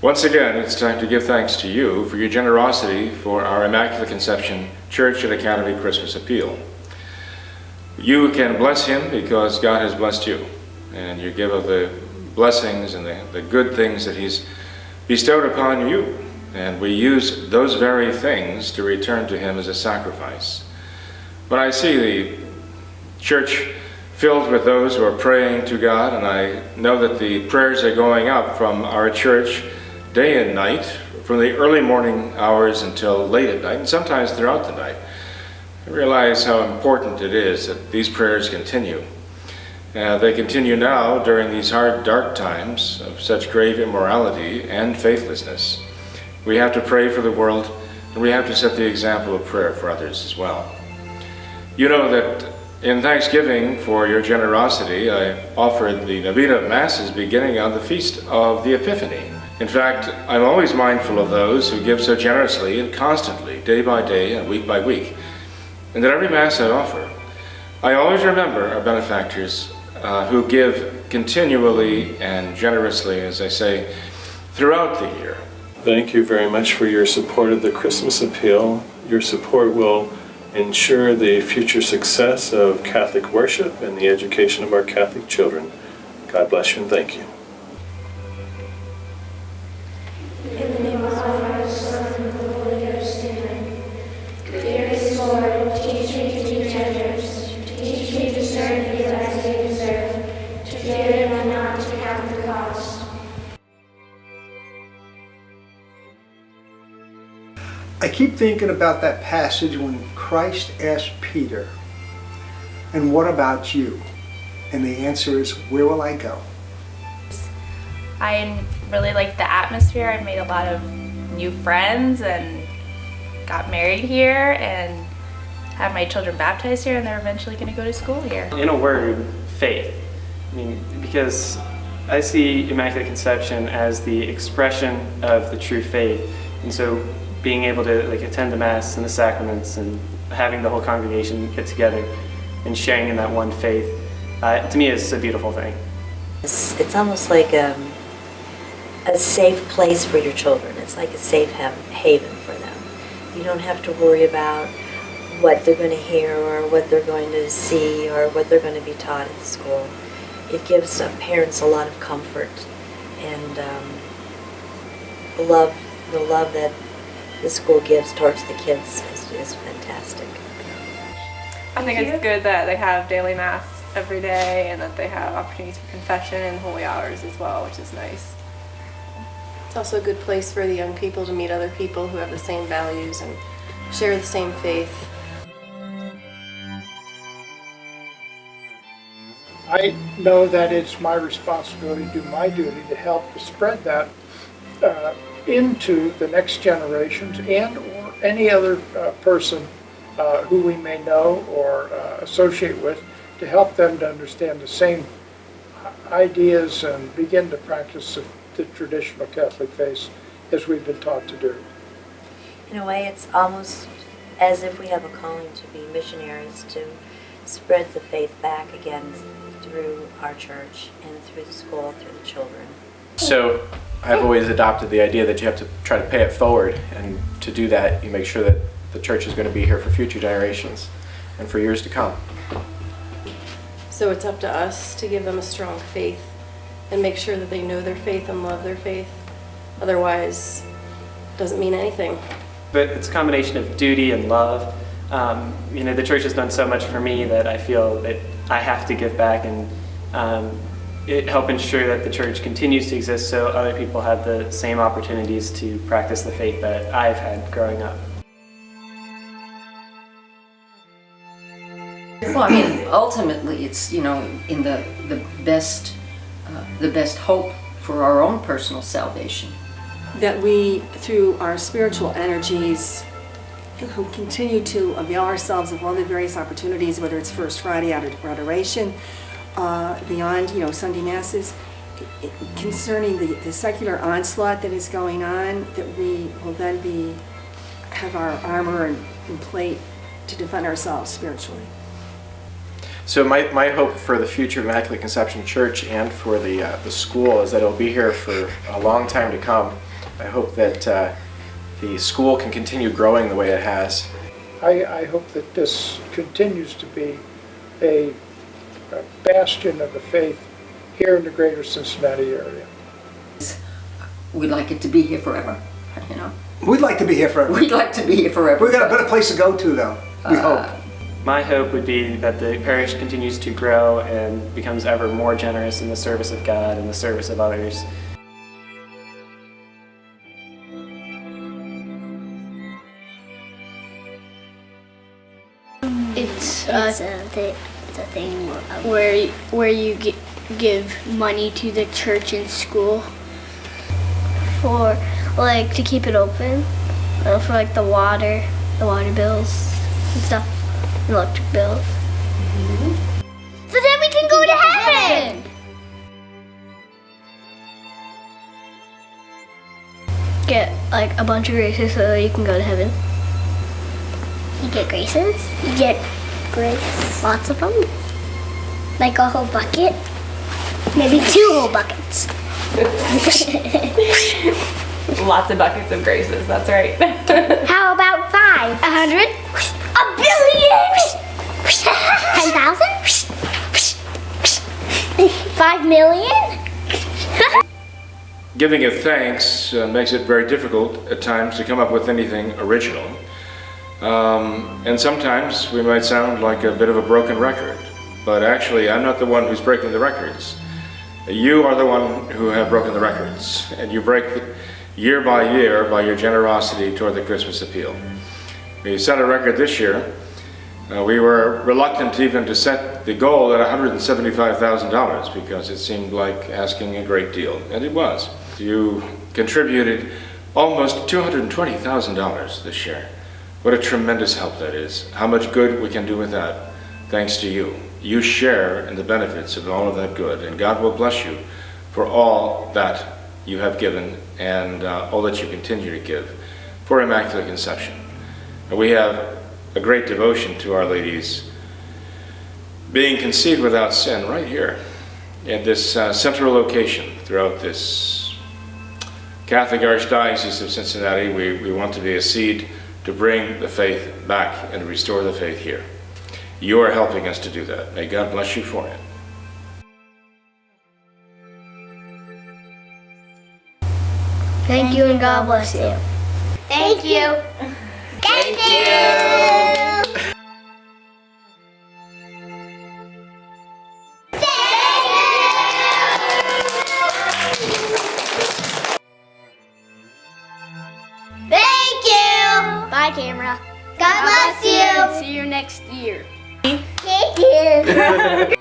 Once again, it's time to give thanks to you for your generosity for our Immaculate Conception Church and Academy Christmas Appeal. You can bless him because God has blessed you, and you give of the blessings and the good things that he's bestowed upon you, and we use those very things to return to him as a sacrifice. When I see the church filled with those who are praying to God, and I know that the prayers are going up from our church day and night, from the early morning hours until late at night, and sometimes throughout the night, I realize how important it is that these prayers continue. They continue now during these hard, dark times of such grave immorality and faithlessness. We have to pray for the world, and we have to set the example of prayer for others as well. You know that in thanksgiving for your generosity, I offered the Novena of Masses beginning on the Feast of the Epiphany. In fact, I'm always mindful of those who give so generously and constantly, day by day and week by week. And at every Mass I offer, I always remember our benefactors who give continually and generously, as I say, throughout the year. Thank you very much for your support of the Christmas Appeal. Your support will ensure the future success of Catholic worship and the education of our Catholic children. God bless you and thank you. In the name of the Father, Son, and the Holy Ghost, amen. Dearest Lord, teach me to do others, teach me to serve you as they deserve, to give and not to count the cost. I keep thinking about that passage when Christ asked Peter, "And what about you?" And the answer is, "Where will I go?" I really liked the atmosphere. I made a lot of new friends and got married here and had my children baptized here, and they're eventually going to go to school here. In a word, faith. I mean, because I see Immaculate Conception as the expression of the true faith, and so being able to attend the Mass and the sacraments and having the whole congregation get together and sharing in that one faith, to me is a beautiful thing. It's almost like a safe place for your children. It's like a safe haven for them. You don't have to worry about what they're going to hear or what they're going to see or what they're going to be taught at school. It gives parents a lot of comfort, and the love that the school gives towards the kids is fantastic. I think it's good that they have daily Mass every day and that they have opportunities for confession and holy hours as well, which is nice. It's also a good place for the young people to meet other people who have the same values and share the same faith. I know that it's my responsibility to do my duty to help to spread that into the next generations and or any other person who we may know or associate with, to help them to understand the same ideas and begin to practice the traditional Catholic faith as we've been taught to do. In a way, it's almost as if we have a calling to be missionaries, to spread the faith back again through our church and through the school, through the children. So I've always adopted the idea that you have to try to pay it forward, and to do that you make sure that the church is going to be here for future generations and for years to come. So it's up to us to give them a strong faith and make sure that they know their faith and love their faith. Otherwise, it doesn't mean anything. But it's a combination of duty and love. The church has done so much for me that I feel that I have to give back and help ensure that the church continues to exist so other people have the same opportunities to practice the faith that I've had growing up. Well, I mean, ultimately, it's in the best hope for our own personal salvation. That we, through our spiritual energies, who continue to avail ourselves of all the various opportunities, whether it's First Friday adoration, beyond Sunday Masses, concerning the secular onslaught that is going on, that we will then have our armor and plate to defend ourselves spiritually. So my hope for the future of Immaculate Conception Church and for the school is that it'll be here for a long time to come. I hope that the school can continue growing the way it has. I hope that this continues to be a bastion of the faith here in the greater Cincinnati area. We'd like it to be here forever, you know? We'd like to be here forever. We'd like to be here forever. We got a better place to go to, though. We hope. My hope would be that the parish continues to grow and becomes ever more generous in the service of God and the service of others. It's a thing where you give money to the church and school for like to keep it open, for like the water bills and stuff, electric bills. So then we can go to heaven. Get like a bunch of graces so you can go to heaven. You get graces? You get grace. Lots of them. Like a whole bucket. Maybe 2 whole buckets. Lots of buckets of graces, that's right. How about 5? 100? 1 billion? 10,000? 5 million? Giving of thanks makes it very difficult at times to come up with anything original. And sometimes we might sound like a bit of a broken record, but actually I'm not the one who's breaking the records. You are the one who have broken the records, and you break year by year by your generosity toward the Christmas appeal. We set a record this year. We were reluctant even to set the goal at $175,000 because it seemed like asking a great deal, and it was. You contributed almost $220,000 this year. What a tremendous help that is. How much good we can do with that, thanks to you. You share in the benefits of all of that good, and God will bless you for all that you have given and all that you continue to give for Immaculate Conception. And we have a great devotion to Our Lady's being conceived without sin right here in this central location throughout this Catholic Archdiocese of Cincinnati. We want to be a seed to bring the faith back and restore the faith here. You are helping us to do that. May God bless you for it. Thank you and God bless you. Thank you. Thank you. Thank you. Bye, camera. God bless you. See you next year. Thank you.